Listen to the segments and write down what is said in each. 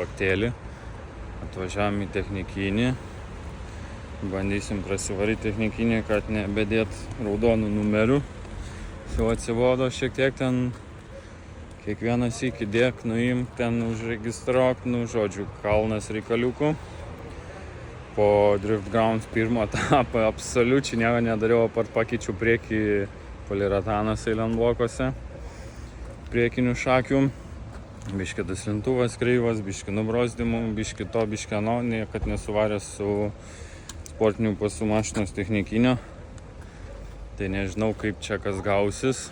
kompaktėlį. Atvažiavam į technikinį. Bandysim prasivaryti technikinį, kad nebedėt raudonų numerių. Jau atsibodo šiek tiek ten. Kiekvienas iki dėk, nuimk, ten užregistruok, žodžiu, kalnas reikaliukų. Po Drift Grounds pirmo etapą absoliučiai nieko nedariau, apart pakeičiau priekį poliratanas eiliant blokuose. Priekinių šakių. Biški duslintuvas kreivas, biški nubrozdimų, biški to, biški ano, niekad nesuvaręs su sportinių pasų mašinos technikinio. Tai nežinau, kaip čia kas gausis,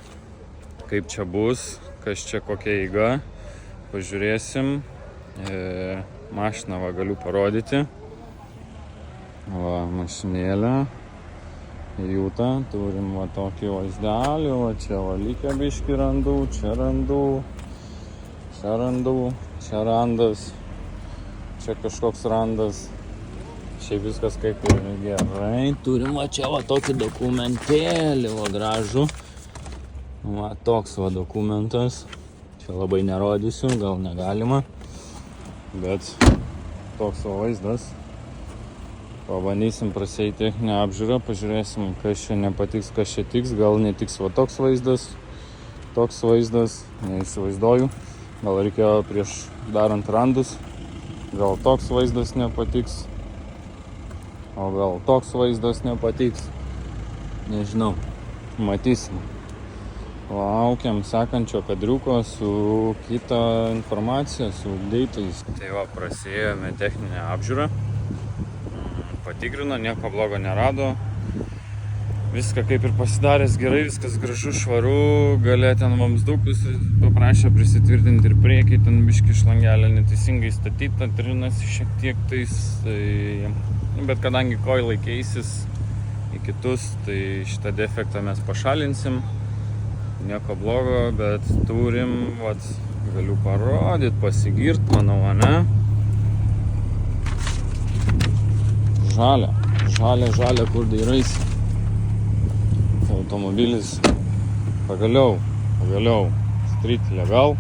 kaip čia bus, kas čia kokia eiga. Pažiūrėsim. Mašiną va galiu parodyti. Va, mašinėlė. Jūta, turim va tokį vaizdelį, va čia va lygia biški randu, čia randu. Čia randu, čia randas, čia kažkoks randas, šiaip viskas kaip ir gerai. Turim va čia va tokį dokumentėlį, va gražų. Va toks va dokumentas, čia labai nerodysiu, gal negalima, bet toks va vaizdas. Pabandysim prasieiti techninę apžiūrą, pažiūrėsim, kas čia nepatiks, kas čia tiks, gal netiks va toks vaizdas, neįsivaizduoju. Gal reikėjo prieš darant randus, gal toks vaizdas nepatiks, o gal toks vaizdas nepatiks, nežinau, matysim. Laukiam sekančio kadriuko su kita informacija, su update'ais. Tai va, prasiėjome techninę apžiūrą, patikrino, nieko blogo nerado. Viską kaip ir pasidaręs gerai, viskas gražu, švaru, gale ten vamsdukus paprašė prisitvirtinti ir priekį, ten biški šlangelė neteisingai statyta, trinasi šiek tiek tais, tai... Bet kadangi koilai keisis į kitus, tai šitą defektą mes pašalinsim, nieko blogo, bet turim, vat, galiu parodyti, pasigirt, manau, ane? Žalia, kur dairaisi. Automobilis pagaliau street legal,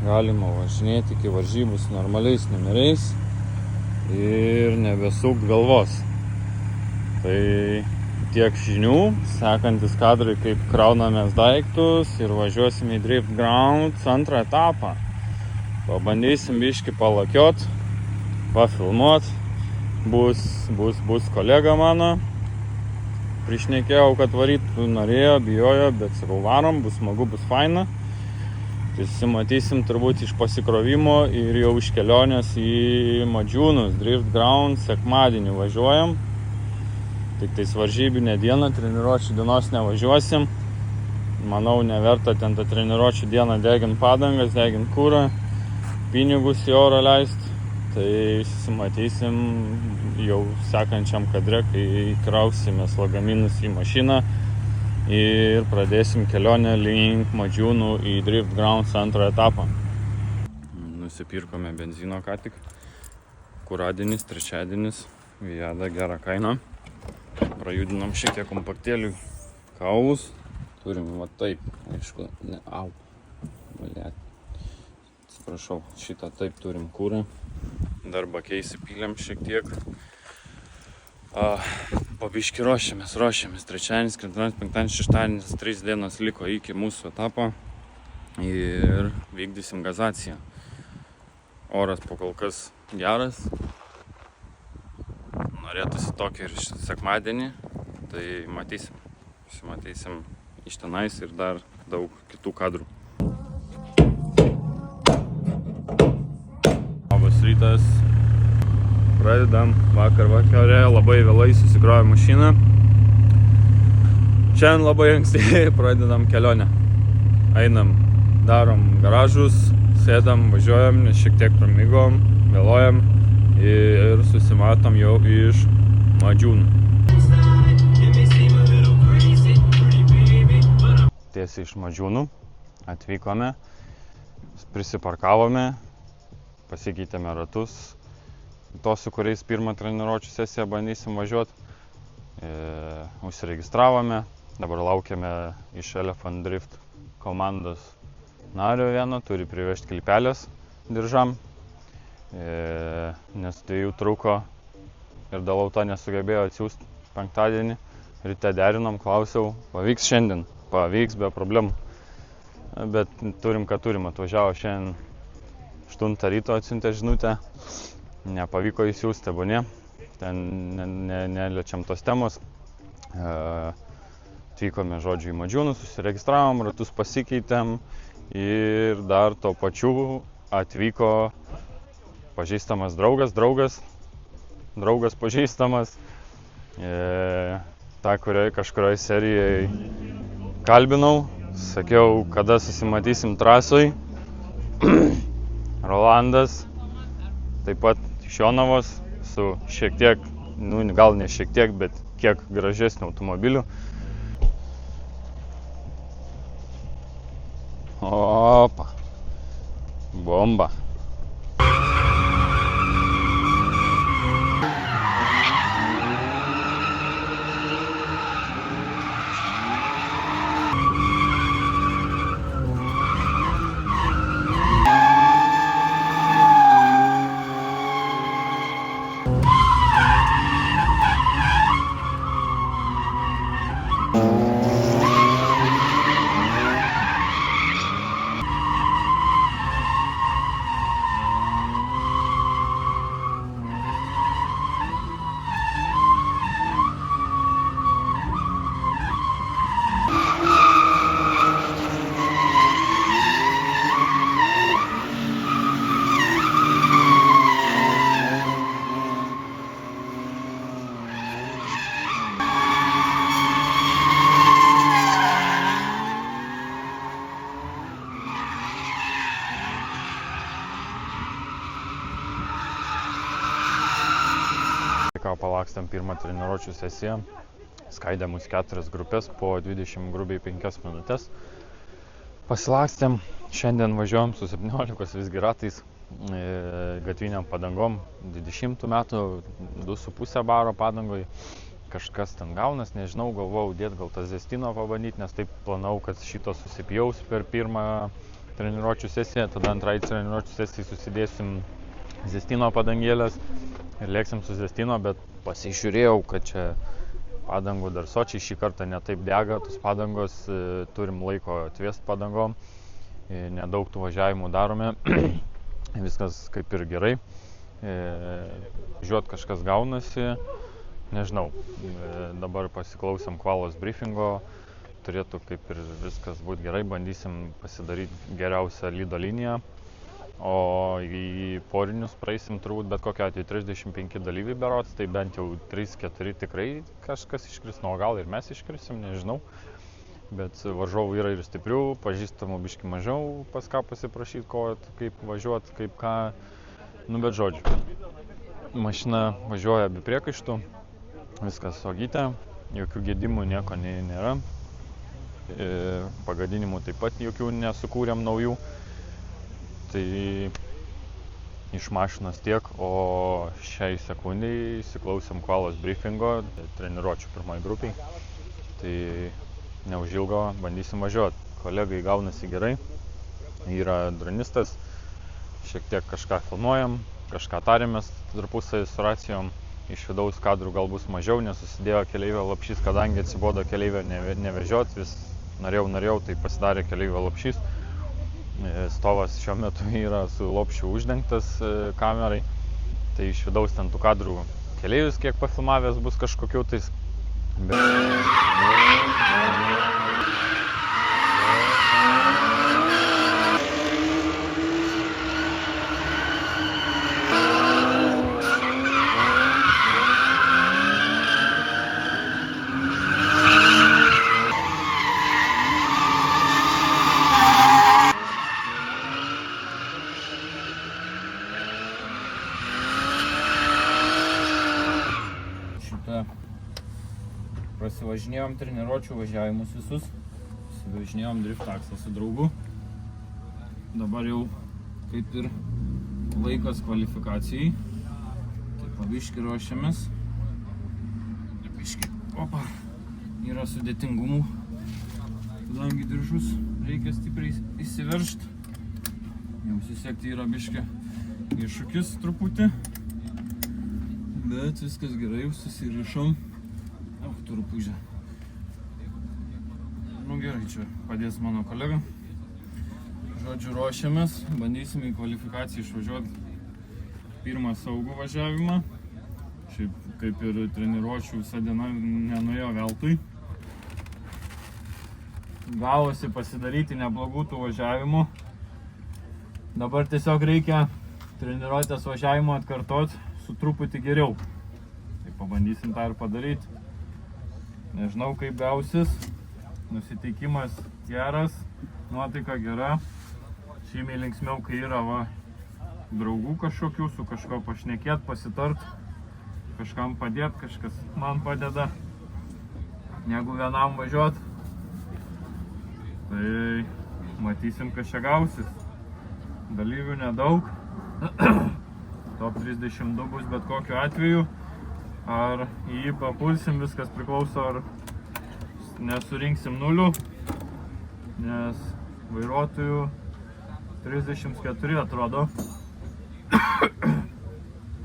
galima važinėti iki varžybų su normaliais numeriais ir nebesukt galvos. Tai tiek žinių, sekantis kadrai, kaip kraunamės daiktus ir važiuosim į Drift Grounds antrą etapą. Pabandysim biški palakiot, pafilmuot, bus kolega mano. Prišnekėjau, kad varyt norėjo, bijojo, bet sakau, varom, bus smagu, bus faina. Susimatysim turbūt iš pasikrovimo ir jau iš kelionės į Madžiūnus, Drift Grounds, sekmadienį važiuojam. Tik tais varžybinę dieną, treniruočių dienos nevažiuosim. Manau, neverta ten tą treniruočių dieną degint padangas, degint kurą, pinigus į orą leist. Tai susimatysim jau sekančiam kadre, kai krausimės lagaminus į mašiną ir pradėsim kelionę link Madžiūnų į Drift Grounds antrą etapą. Nusipirkome benzino ką tik. Kuradienis, trečiadienis, Viada, gera kaina. Prajudinom šiek tiek kompaktėlių kaulus. Turim va taip, aišku, atsiprašau, šitą taip turim kurą. Dar bakiai įsipylėm šiek tiek. Pabiški ruošiamės. Trečiadienis, ketvirtadienis, penktadienis, šeštadienis, 3 dienos liko iki mūsų etapo ir vykdysim gazaciją. Oras po kol kas geras. Norėtųsi tokį ir sekmadienį, tai matysim iš tenais ir dar daug kitų kadrų. Rytas, pradedam vakare, labai vėlai susikrovėm mašiną. Šiandien labai anksti pradedam kelionę. Einam, darom garažus, sėdam, važiuojam, nes šiek tiek pramigom, vėluojam ir susimatom jau iš Madžiūnų. Tiesiai iš Madžiūnų atvykome, prisiparkavome, pasikeitėme ratus, tos, su kuriais pirmą treniruočių sesiją bandysim važiuoti. Užsiregistravome, dabar laukiame iš Elephant Drift komandos nario vieno, turi privežti kilpelės diržam. nes 2 trūko ir Dalauta nesugebėjo atsiųsti penktadienį. Ryte derinom, klausiau, pavyks šiandien, pavyks be problemų. Bet turim, ką turim, atvažiavo šiandien 8 ryto atsiuntė žinutę, nepavyko įsiųsti, tebūnie, ten neliečiam tos temos. Atvykome, žodžiu, į Madžiūnus, susiregistravom, ratus pasikeitėm ir dar to pačiu atvyko pažįstamas draugas pažįstamas, tą, kurioje kažkurioje serijoje kalbinau, sakiau, kada susimatysim trasoj. Rolandas, taip pat iš Jonavos, su šiek tiek, gal ne šiek tiek, bet kiek gražesnių automobilių. Opa, bomba. Palakstėm pirmą treniruočių sesiją, skaidė mus 4 grupės po 20 grubiai 5 minutės. Pasilakstėm, šiandien važiuojam su 17 visgi ratais, gatviniam padangom, 20 metų, 2,5 baro padangoj. Kažkas ten gaunas, nežinau, galvojau dėt gal tą Zestino pabandyti, nes taip planau, kad šito susipjaus per pirmą treniruočių sesiją, tada antrai treniruočių sesijai susidėsim Zestino padangėlės ir lėksim su Zestino, bet pasižiūrėjau, kad čia padangų dar sočiai šį kartą netaip dega, tos padangos, turim laiko atvėst padangom, nedaug tų važiavimų darome, viskas kaip ir gerai, žiūrėt kažkas gaunasi, nežinau, dabar pasiklausom kvalos briefingo, turėtų kaip ir viskas būti gerai, bandysim pasidaryti geriausią lydo liniją. O į porinius praeisim turbūt bet kokiu atveju 35 dalyviai berods, tai bent jau 3-4 tikrai kažkas iškris, o gal ir mes iškrisim, nežinau. Bet varžovų yra ir stiprių, pažįstamų biški mažiau, pas ką pasiprašyti, kaip važiuoti, kaip ką, bet žodžiu. Mašina važiuoja be priekaištų, viskas saugytė, jokių gedimų nieko nėra, pagadinimų taip pat jokių nesukūrėm naujų. Tai iš mašinos tiek, o šiai sekundai įsiklausėm kvalos briefingo, treniruočių pirmai grupiai. Tai neužilgo bandysim važiuoti. Kolegai gaunasi gerai, yra dronistas, šiek tiek kažką filmuojam, kažką tarėmės tarpusavy su racijom. Iš vidaus kadrų gal bus mažiau, nes susidėjo keleivio lopšys, kadangi atsibodo keleivio nevežiot, vis norėjau, tai pasidarė keleivio lopšys. Stovas šiuo metu yra su lopšiu uždengtas kamerai, tai iš vidaus ten tų kadrų keleivius kiek pafilmavęs bus kažkokių tais. Prasivažinėjom treniruočių važiavimus visus, važinėjom drift taksą su draugu. Dabar jau kaip ir laikas kvalifikacijai, tai pabiški ruošiamės. Yra sudėtingumų, kadangi diržus reikia stipriai įsiveržti. Jau susiekti yra biški iššūkis truputį, bet viskas gerai, susirišom. Turpužė. Nu gerai, čia padės mano kolega. Žodžiu, ruošiamės, bandysim į kvalifikaciją išvažiuoti pirmą saugų važiavimą. Šiaip kaip ir treniruočių visa diena nenuėjo veltui. Gavosi pasidaryti neblogų tų važiavimų. Dabar tiesiog reikia treniruotės važiavimo atkartot su truputį geriau. Tai pabandysim tą ir padaryti. Nežinau kaip gausis. Nusiteikimas geras, nuotaika gera. Šeimiai linksmiau, kai yra draugų kažkokių, su kažko pašnekėt, pasitart, kažkam padėt, kažkas man padeda, negu vienam važiuot. Tai matysim, kas čia gausis. Dalyvių nedaug. Top 32 bus bet kokiu atveju. Ar į jį papulsim, viskas priklauso, ar nesurinksim nulių, nes vairuotojų 34 atrodo.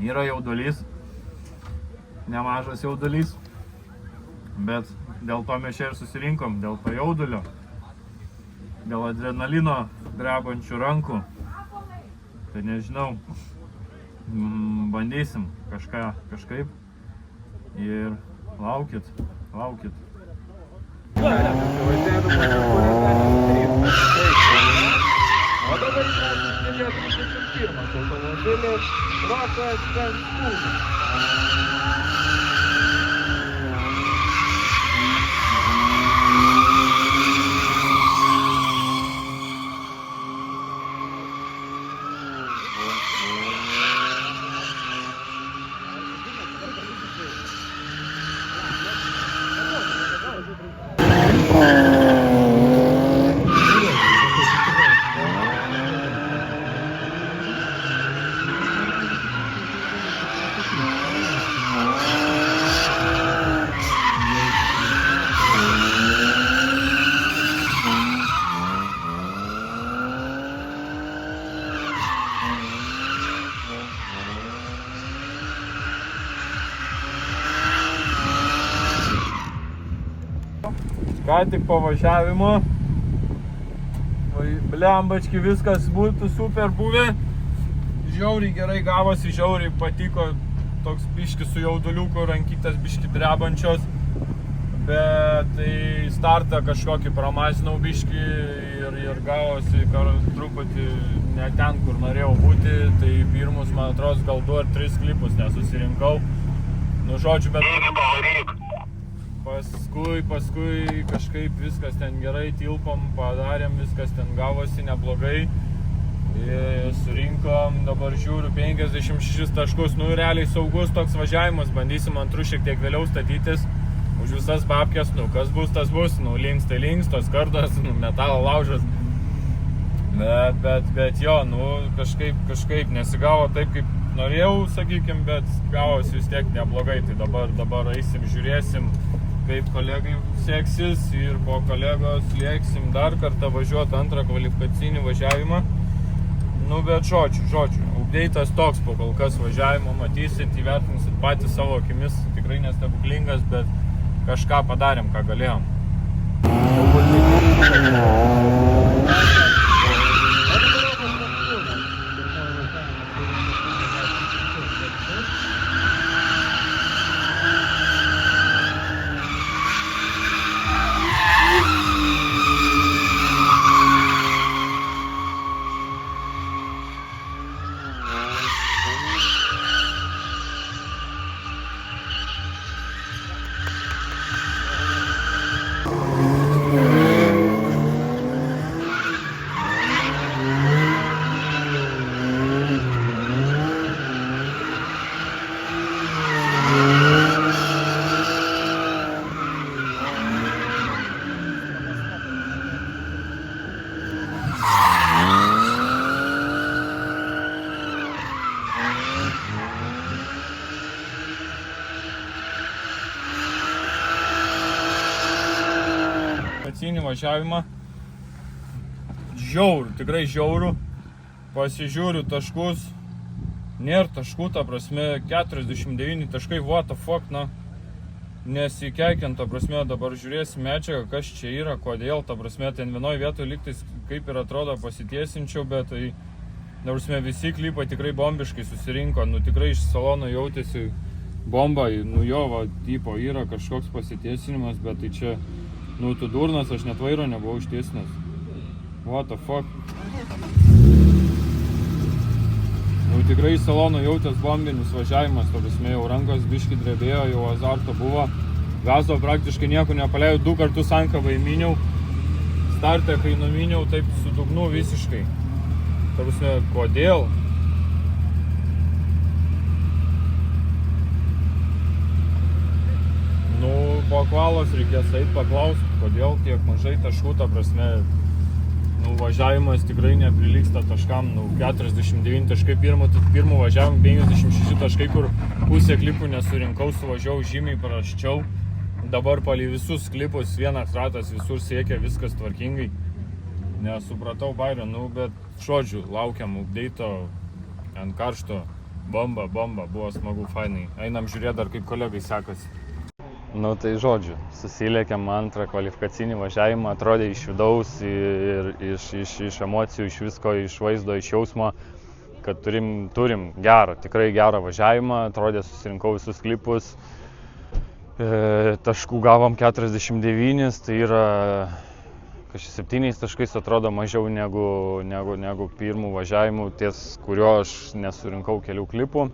Yra jaudulys, nemažas jaudulys, bet dėl to mes čia ir susirinkom, dėl to jaudulio, dėl adrenalino drebančių rankų. Tai nežinau, bandysim kažkaip ir laukit. O dabar mes 31 automobilis Rokas Penkūnas. Ką tik po važiavimo, blembački viskas būtų super buvę, žiauriai gerai gavosi, žiauriai patiko, toks biški su jauduliuku, rankytės biški drebančios, bet tai startą kažkokį pramažinau biški ir gavosi truputį ne ten, kur norėjau būti, tai pirmus, man atrodo, gal 2 ar 3 klipus nesusirinkau, nu žodžiu, bet paskui kažkaip viskas ten gerai tilpom, padarėm, viskas ten gavosi neblogai. Surinkom, dabar žiūriu 56 taškus, nu realiai saugus toks važiavimas, bandysim antrų šiek tiek vėliau statytis. Už visas babkės, nu kas bus, tas bus, nu links tai links, tos kartos, nu metalo laužas. Bet jo, nu kažkaip nesigavo taip, kaip norėjau, sakykim, bet gavosi vis tiek neblogai, tai dabar eisim, žiūrėsim, kaip kolegai seksis ir po kolegos lėksim dar kartą važiuoti antrą kvalifikacinį važiavimą. Nu, bet žodžiu, update'as toks po kol kas važiavimo, matysit, įvertinsit patys savo akimis, tikrai nestebuklingas, bet kažką padarėm, ką galėjom. Važiavimą žiaurų, tikrai žiaurų, pasižiūriu taškus, nėra taškų, ta prasme, 49 taškai, what the fuck, na. Nesikeikiant, ta prasme, dabar žiūrėsim medžiagą, kas čia yra, kodėl, ta prasme, ten vienoje vietoje lygtais kaip ir atrodo pasitiesinčiau, bet tai, ta prasme, visi klipai tikrai bombiškai susirinko, nu tikrai iš salono jautėsi bomba, nu jo, va, tipo, yra kažkoks pasitiesinimas, bet tai čia, nu, tu durnas, aš net vairo nebuvau ištiesinęs. What the fuck. Nu, tikrai iš salono jautės bombinis važiavimas, ta prasme, jau rankos biški drebėjo, jau azarto buvo. Gazo praktiškai nieko nepaleidau, 2 kartus sankabą įminiau. Starte, kai numiniau, taip su dugnu visiškai. Ta prasme, kodėl? Nu, po kvalos reikės eit paklausti, kodėl tiek mažai taškų, ta prasme, nu, važiavimas tikrai neprilygsta taškam, nu, 49 taškai pirmų važiavimų, 56 taškai, kur pusę klipų nesurinkau, suvažiavau žymiai prasčiau. Dabar palei visus klipus, vienas ratas, visur siekia, viskas tvarkingai. Nesupratau bairio, nu, bet žodžiu, laukiam update'o ant karšto, bomba, buvo smagu, fainai. Einam žiūrėti dar kaip kolegai sekasi. Nu tai žodžiu, susilėkėm antrą kvalifikacinį važiavimą, atrodė iš vidaus ir iš emocijų, iš visko, iš vaizdo, iš jausmo, kad turim gerą, tikrai gerą važiavimą, atrodė susirinkau visus klipus, taškų gavom 49, tai yra 7 taškais atrodo mažiau negu pirmų važiavimų, ties kurio aš nesurinkau kelių klipų.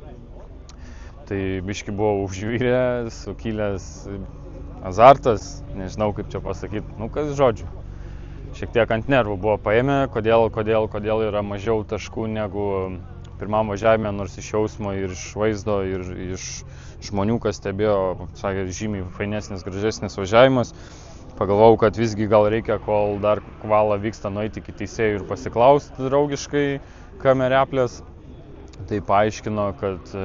Tai biški buvo užvyrę, sukilęs azartas, nežinau kaip čia pasakyti, nu kas žodžiu. Šiek tiek ant nervų buvo paėmę, kodėl yra mažiau taškų negu pirmam važiavime, nors iš jausmo ir iš vaizdo ir iš žmonių, kas stebėjo, sakė, žymiai fainesnis, gražesnis važiavimas. Pagalvojau, kad visgi gal reikia, kol dar kvala vyksta, nueiti iki teisėjų ir pasiklausti draugiškai kamereplės. Tai paaiškino, kad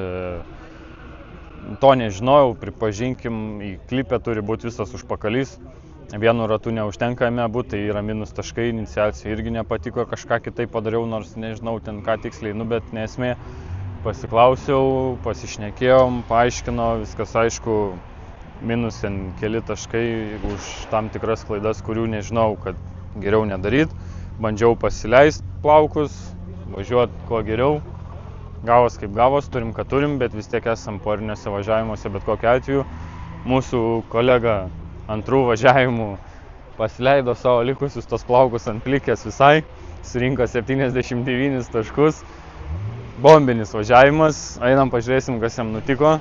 to nežinojau, pripažinkim, į klipę turi būti visas užpakalys. Vienu ratu neužtenka jame būti, tai yra minus taškai, iniciacija irgi nepatiko, kažką kitaip padariau, nors nežinau ten ką tiksliai, nu bet nesmė. Pasiklausiau, pasišnekėjom, paaiškino, viskas aišku, minus ten keli taškai už tam tikras klaidas, kurių nežinau, kad geriau nedaryt. Bandžiau pasileisti plaukus, važiuoti kuo geriau. Gavos kaip gavos, turim ką turim, bet vis tiek esam poriniuose važiavimuose, bet kokiu atveju. Mūsų kolega antrų važiavimų pasileido savo likusius tos plaukus ant plikės visai, surinko 79 taškus. Bombinis važiavimas, einam pažiūrėsim, kas jam nutiko.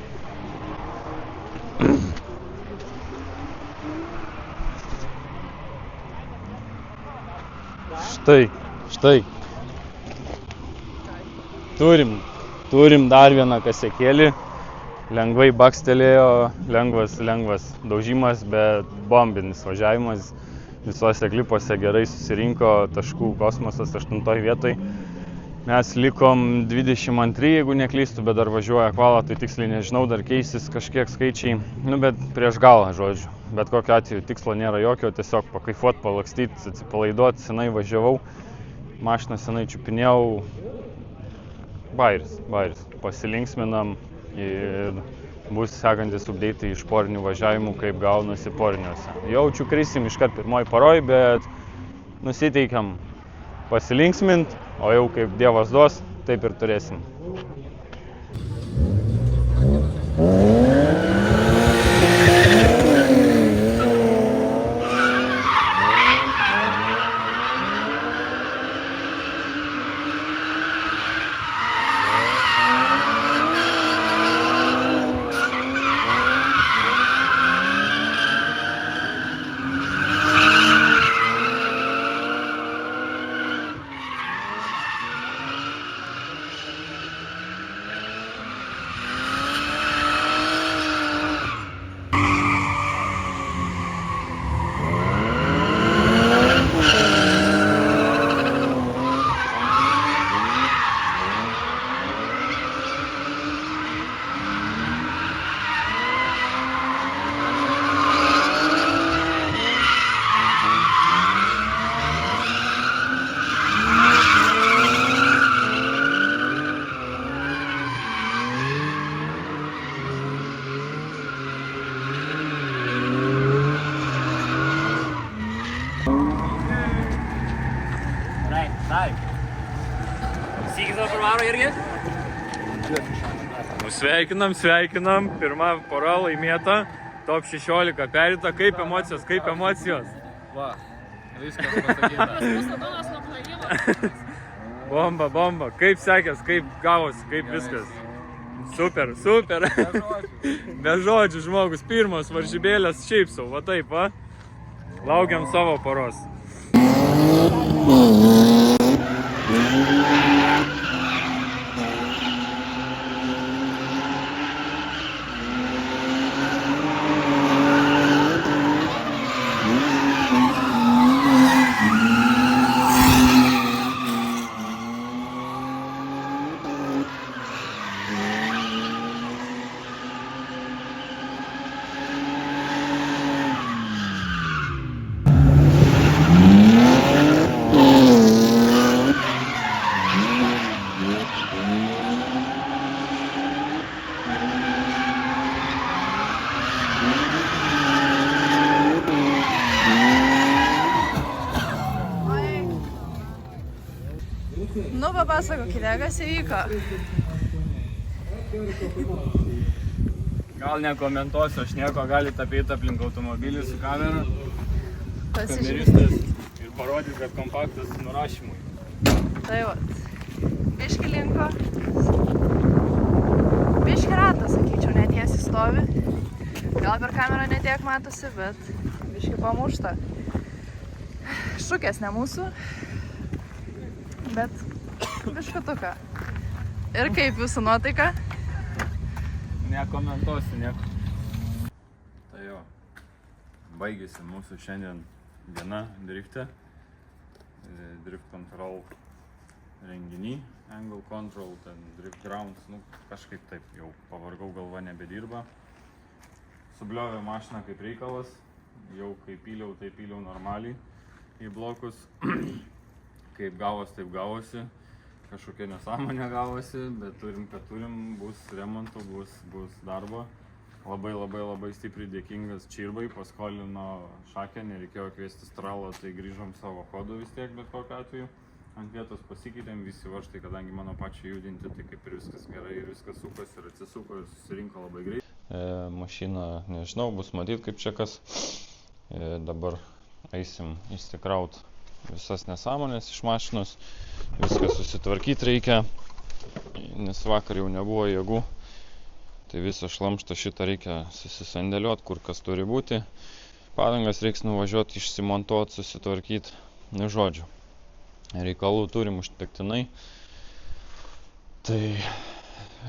Štai. Turim dar vieną kasekėlį, lengvai bakstelėjo, lengvas daužimas, bet bombinis važiavimas, visuose klipuose gerai susirinko, taškų kosmosas 8 vietoj. Mes likom 22, jeigu neklystu, bet dar važiuoja kvala, tai tiksliai nežinau, dar keisis kažkiek skaičiai, nu bet prieš galą, žodžiu. Bet kokiu atveju tikslo nėra jokio, tiesiog pakaifuot, palakstyt, atsipalaiduot, senai važiavau, mašiną senai čiupinėjau. Bairis, pasilinksminam ir bus sekantis update'ai iš porinių važiavimų, kaip gaunasi poriniuose. Jaučiu krisim iškart pirmoj paroj, bet nusiteikiam pasilinksmint, o jau kaip Dievas duos, taip ir turėsim. irgi? Sveikinam. Pirma pora laimėta. Top 16 perita. Kaip emocijos? Va, viskas pasakyta. Pasadonas nuo plojimo. Bomba. Kaip sekės, kaip gavosi, kaip viskas? Super. Be žodžių žmogus. Pirmos varžybėlės šiaip sau, va taip, va. Laukiam savo poros. Nu, papasakokite, kas įvyko. Gal nekomentuosiu, aš nieko, galite apeit aplink automobilį su kamera. Kameristas ir parodyti, kad kompaktas nurašymui. Tai vat. Biški linko. Biški ratas, sakyčiau, netiesi stovi. Gal per kamerą netiek matosi, bet biški pamušta. Šukės ne mūsų, bet biškutuką. Ir kaip jūsų nuotaika? Nekomentuosiu nieko. Tai jo, baigėsi mūsų šiandien diena drifte. Drift control renginy, angle control, ten drift grounds, nu kažkaip taip jau pavargau, galva nebedirba. Subliovė mašiną kaip reikalas, jau kai pyliau, tai pyliau normaliai į blokus. Kaip gavos, taip gavosi. Kažkokia nesąmonė gavosi, bet turim, kad turim, bus remontų, bus darbo. Labai stipriai dėkingas Čirbai, paskolino šakę, nereikėjo kviesti stralo, tai grįžom savo kodu vis tiek, bet kokiu atveju. Ant vietos pasikeitėm, visi varžtai, kadangi mano pačio judinti, tai kaip ir viskas gerai, ir viskas sukas ir atsisuko ir susirinko labai greit. Mašina, nežinau, bus matyti kaip čia kas. Dabar eisim įsikraut visas nesąmonės iš mašinos, viską susitvarkyti reikia, nes vakar jau nebuvo jėgų, tai visą šlamštą šitą reikia susisandėliuoti, kur kas turi būti, padangas reiks nuvažiuoti, išsimontuoti, susitvarkyti, nu žodžiu, reikalų turim užtektinai, tai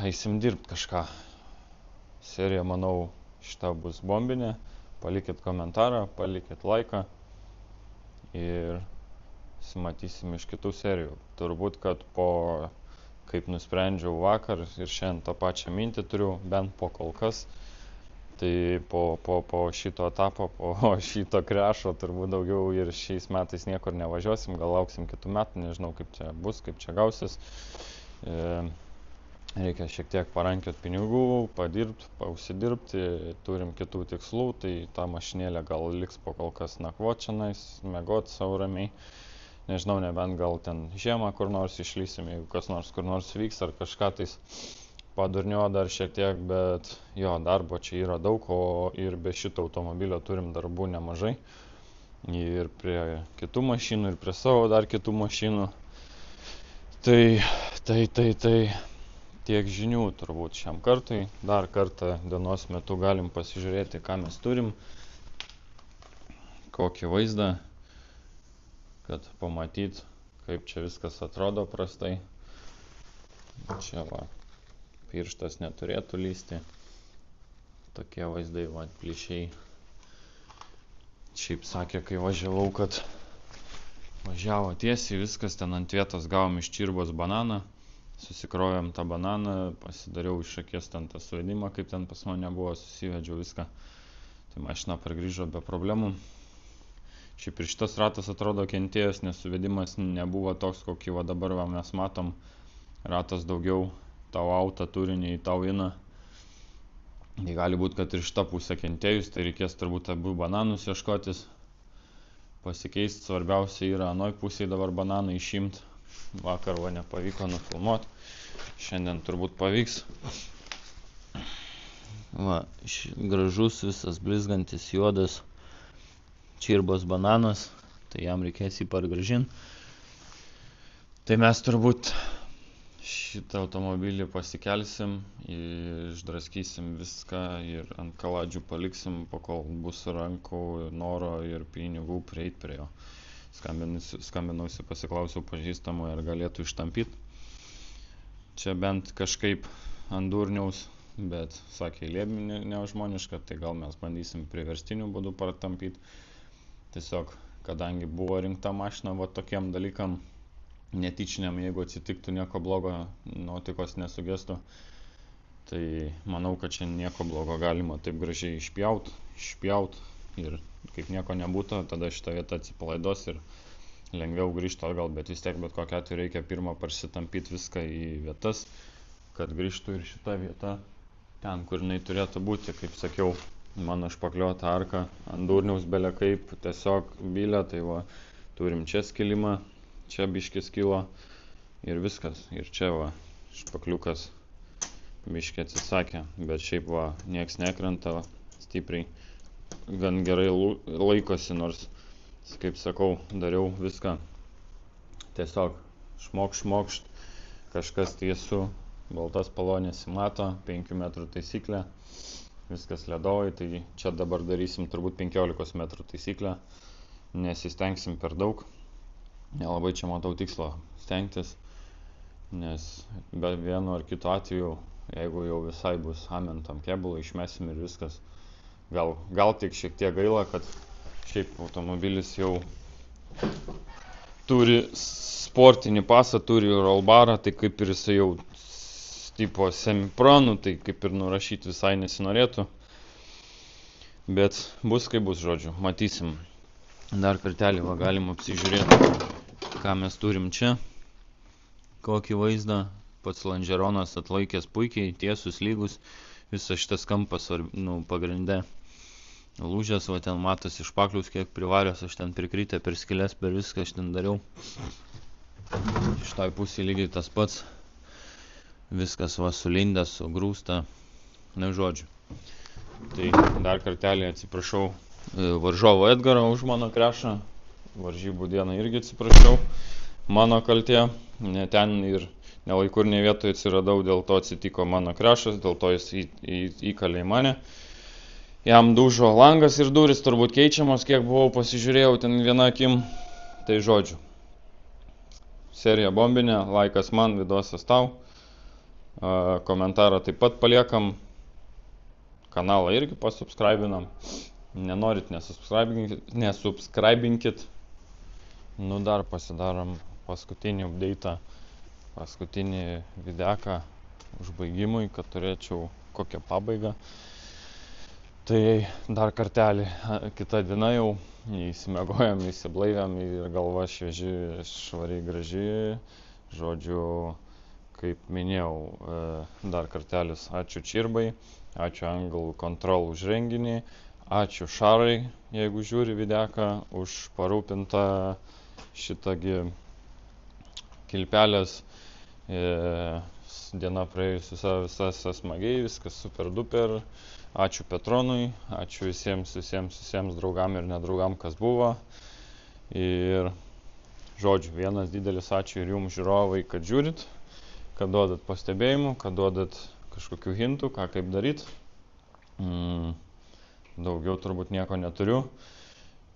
eisim dirbti kažką. Serija, manau, šita bus bombinė, palikit komentarą, palikit laiką ir matysim iš kitų serijų. Turbūt, kad kaip nusprendžiau vakar ir šiandien tą pačią mintį turiu, bent po kol kas, tai po šito etapo, po šito krešo turbūt daugiau ir šiais metais niekur nevažiuosim, gal lauksim kitų metų, nežinau kaip čia bus, kaip čia gausis. Reikia šiek tiek parankiot pinigų, padirbti, užsidirbti, turim kitų tikslų, tai ta mašinėlė gal liks po kol kas nakvot čionais, miegot sau ramiai. Nežinau, nebent gal ten žiemą kur nors išlysim, jeigu kas nors kur nors vyks ar kažką tais padurnio dar šiek tiek, bet jo, darbo čia yra daug, o ir be šito automobilio turim darbų nemažai. Ir prie kitų mašinų, ir prie savo dar kitų mašinų. Tai tiek žinių turbūt šiam kartui. Dar kartą dienos metu galim pasižiūrėti, ką mes turim, kokį vaizdą, kad pamatyt, kaip čia viskas atrodo prastai. Čia va, pirštas neturėtų lysti. Tokie vaizdai, va, plyšiai. Šiaip sakė, kai važiavau, kad važiavo tiesiai, viskas ten ant vietos gavom iš Čirbos bananą. Susikrovėm tą bananą, pasidariau iš akies ten tą suvedimą, kaip ten pas mane buvo, susivedžiau viską. Tai mašina pargrįžo be problemų. Šiaip ir šitas ratas atrodo kentėjęs, nes suvedimas nebuvo toks, kokį va dabar va mes matom. Ratas daugiau tau autą turi, nei tau ina. Tai gali būti, kad ir šitą pusę kentėjus, tai reikės turbūt abu bananus ieškotis. Pasikeisti, svarbiausia yra anoj pusėje dabar bananą išimti. Vakar va nepavyko nufilmuoti. Šiandien turbūt pavyks. Va, gražus visas blizgantis juodas čirbos bananas. Tai jam reikės jį pargrąžinti. Tai mes turbūt šitą automobilį pasikelsim, išdraskysim viską ir ant kaladžių paliksim, pakol bus rankų, noro ir pinigų prieit prie jo. Skambinausi, pasiklausiau pažįstamų, ar galėtų ištampyti. Čia bent kažkaip ant durniaus, bet sakė, lėbė neužmoniška, tai gal mes bandysim priverstiniu būdu partampyti. Tiesiog, kadangi buvo rinkta mašina va tokiem dalykam, netyčiniam, jeigu atsitiktų nieko blogo, nuotikos nesugestų, tai manau, kad čia nieko blogo galima taip gražiai išpjaut ir kaip nieko nebūtų, tada šitą vietą atsipalaidos ir lengviau grįžtų atgal, bet vis tiek bet kokią atveju reikia pirmą parsitampyti viską į vietas, kad grįžtų ir šita vieta ten, kur jinai turėtų būti, kaip sakiau, mano špakliuota arka ant durniaus belia kaip, tiesiog bylė, tai va, turim čia skilimą, čia biškis kilo ir viskas. Ir čia va, špakliukas biškį atsisakė, bet šiaip va, nieks nekrenta stipriai, gan gerai laikosi, nors, kaip sakau, dariau viską tiesiog šmokšt, kažkas tiesų, baltas spalva nesimato, 5 metrų taisyklė, viskas ledovai, tai čia dabar darysim turbūt 15 metrų taisyklę, nesistengsim per daug. Nelabai čia matau tikslo stengtis, nes be vienu ar kitu atveju, jeigu jau visai bus amen tam kėbulą, išmesim ir viskas. Gal tik šiek tiek gaila, kad šiaip automobilis jau turi sportinį pasą, turi rollbarą, tai kaip ir jisai jau tipo semi-pro, tai kaip ir nurašyti visai nesinorėtų. Bet bus kaip bus, žodžiu, matysim. Dar kartelį va, galim apsižiūrėti, ką mes turim čia, kokį vaizdą. Pats lonžeronas atlaikęs puikiai, tiesus, lygus, visas šitas kampas pagrinde lūžęs, va ten matosi špaklius kiek privaręs, aš ten prikritę per skylės, per viską aš ten dariau. Šitoj pusėje lygiai tas pats, viskas va sulindęs, sugrūsta, ne žodžiu. Tai dar kartelį atsiprašau varžovo Edgaro už mano krešą, varžybų dieną irgi atsiprašau, mano kaltė, ne ten ir ne laiku ir ne vietoje atsiradau, dėl to atsitiko mano krešas, dėl to jis įkalė į mane. Jam dužo langas ir durys turbūt keičiamos, kiek buvau pasižiūrėjau ten viena akim, tai žodžiu. Serija bombinė, laikas man, vidosas tau, komentarą taip pat paliekam, kanalą irgi pasubscribinam. Nenorit, nesubscribinkit. Nu dar pasidarom paskutinį update'ą, paskutinį videką užbaigimui, kad turėčiau kokią pabaigą. Tai dar kartelį, kita diena jau, įsimegojam, įsiblaivėm ir galva švieži, švariai graži. Žodžiu, kaip minėjau, dar kartelis ačiū Čirbai, ačiū Angle Control už renginį. Ačiū Šarai, jeigu žiūri videką, už parūpintą šitągi kilpelės. Diena praėjus visas smagiai, viskas super duper. Ačiū Petronui, ačiū visiems draugam ir nedraugam, kas buvo. Ir žodžiu, vienas didelis ačiū ir jums žiūrovai, kad žiūrit, kad duodat pastebėjimų, kad duodat kažkokių hintų, ką kaip daryt. Daugiau turbūt nieko neturiu,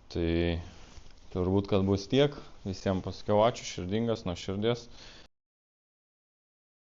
tai turbūt, kad bus tiek. Visiems pasakiau ačiū, širdingas, nuo širdies.